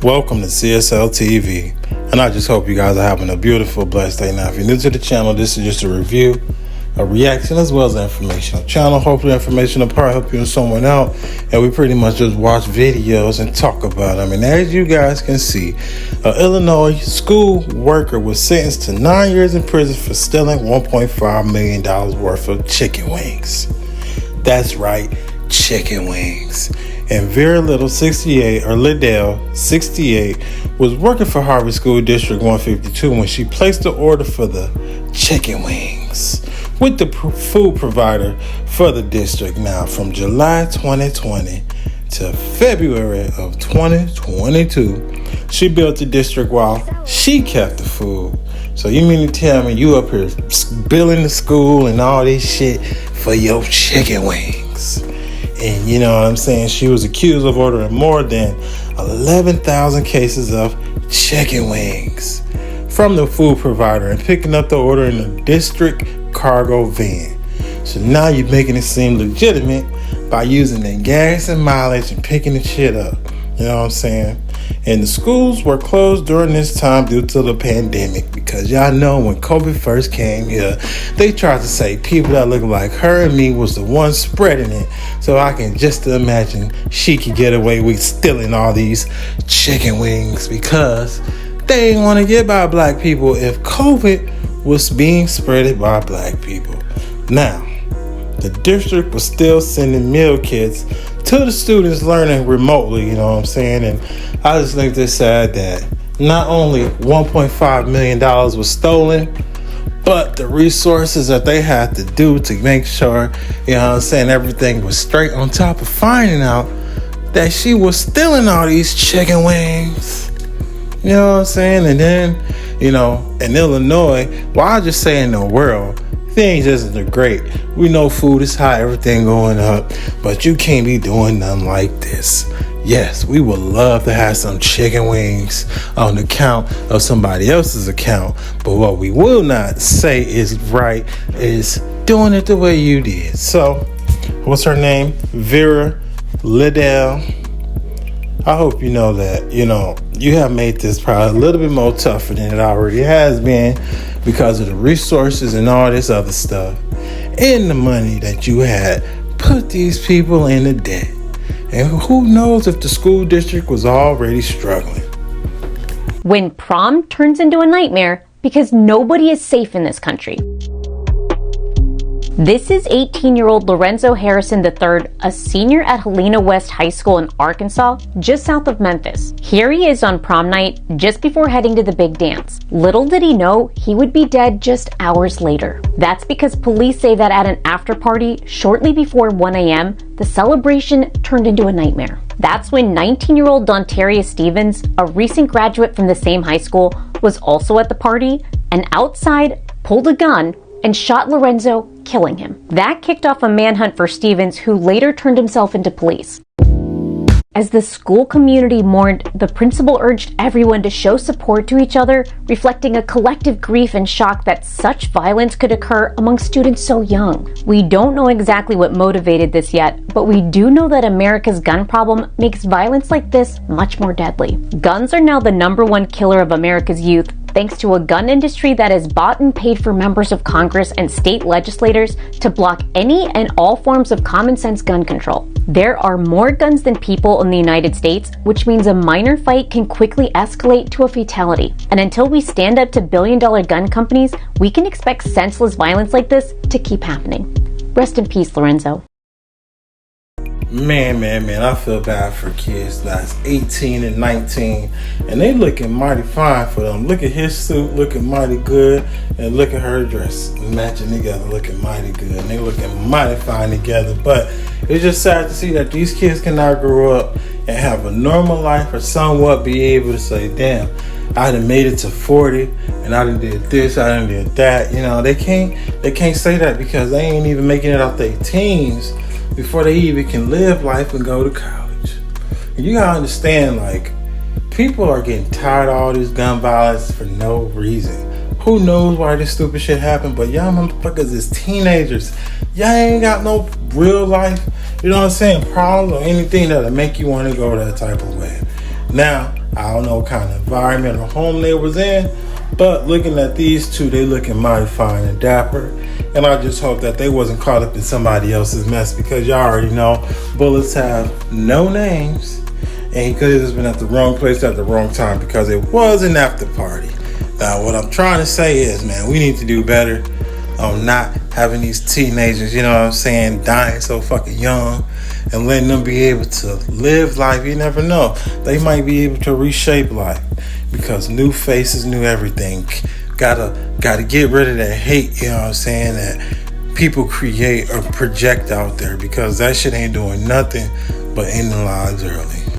Welcome to CSL TV, and I just hope you guys are having a beautiful, blessed day. Now, if you're new to the channel, this is just a review, a reaction, as well as an informational channel. Hopefully, information will probably help you and someone out, and we pretty much just watch videos and talk about them. And as you guys can see, an Illinois school worker was sentenced to 9 years in prison for stealing $1.5 million worth of chicken wings. That's right, chicken wings. And Vera Liddell, 68, was working for Harvard School District 152 when she placed the order for the chicken wings with the food provider for the district. Now, from July 2020 to February of 2022, she built the district while she kept the food. So you mean to tell me you up here billing the school and all this shit for your chicken wings? And you know what I'm saying? She was accused of ordering more than 11,000 cases of chicken wings from the food provider and picking up the order in the district cargo van. So now you're making it seem legitimate by using the gas and mileage and picking the shit up. You know what I'm saying? And the schools were closed during this time due to the pandemic, because y'all know when COVID first came here, they tried to say people that look like her and me was the ones spreading it. So I can just imagine she could get away with stealing all these chicken wings because they didn't want to get by black people if COVID was being spreaded by black people. Now, the district was still sending meal kits to the students learning remotely, you know what I'm saying? And I just think it's sad that not only $1.5 million was stolen, but the resources that they had to do to make sure, you know what I'm saying, everything was straight, on top of finding out that she was stealing all these chicken wings. You know what I'm saying? And then, you know, in Illinois, well, I just say in the world, things isn't great. We know food is high, everything going up, but you can't be doing nothing like this. Yes, we would love to have some chicken wings on the account of somebody else's account, but what we will not say is right is doing it the way you did. So, what's her name? Vera Liddell. I hope you know that, you know, you have made this probably a little bit more tougher than it already has been because of the resources and all this other stuff and the money that you had put these people into debt. And who knows if the school district was already struggling. When prom turns into a nightmare because nobody is safe in this country. This is 18-year-old Lorenzo Harrison III, a senior at Helena West High School in Arkansas, just south of Memphis. Here he is on prom night, just before heading to the big dance. Little did he know he would be dead just hours later. That's because police say that at an after party, shortly before 1 a.m., the celebration turned into a nightmare. That's when 19-year-old Dontaria Stevens, a recent graduate from the same high school, was also at the party, and outside pulled a gun and shot Lorenzo, killing him. That kicked off a manhunt for Stevens, who later turned himself into police. As the school community mourned, the principal urged everyone to show support to each other, reflecting a collective grief and shock that such violence could occur among students so young. We don't know exactly what motivated this yet, but we do know that America's gun problem makes violence like this much more deadly. Guns are now the #1 killer of America's youth, thanks to a gun industry that has bought and paid for members of Congress and state legislators to block any and all forms of common sense gun control. There are more guns than people in the United States, which means a minor fight can quickly escalate to a fatality. And until we stand up to billion-dollar gun companies, we can expect senseless violence like this to keep happening. Rest in peace, Lorenzo. Man, I feel bad for kids that's 18 and 19, and they looking mighty fine for them. Look at his suit looking mighty good, and look at her dress matching together looking mighty good, and they looking mighty fine together. But it's just sad to see that these kids cannot grow up and have a normal life or somewhat be able to say, damn, I done made it to 40 and I done did this, I done did that. You know, they can't say that because they ain't even making it out their teens before they even can live life and go to college. And you gotta understand, like, people are getting tired of all this gun violence for no reason. Who knows why this stupid shit happened, but y'all motherfuckers is teenagers. Y'all ain't got no real life, you know what I'm saying, problems or anything that'll make you want to go that type of way. Now, I don't know what kind of environment or home they was in, but looking at these two, they looking mighty fine and dapper. And I just hope that they wasn't caught up in somebody else's mess, because y'all already know bullets have no names. And he could have just been at the wrong place at the wrong time, because it was an after party. Now, what I'm trying to say is, man, we need to do better on not having these teenagers, you know what I'm saying, dying so fucking young, and letting them be able to live life. You never know. They might be able to reshape life, because new faces, new everything. Gotta get rid of that hate, you know what I'm saying, that people create or project out there, because that shit ain't doing nothing but ending lives early.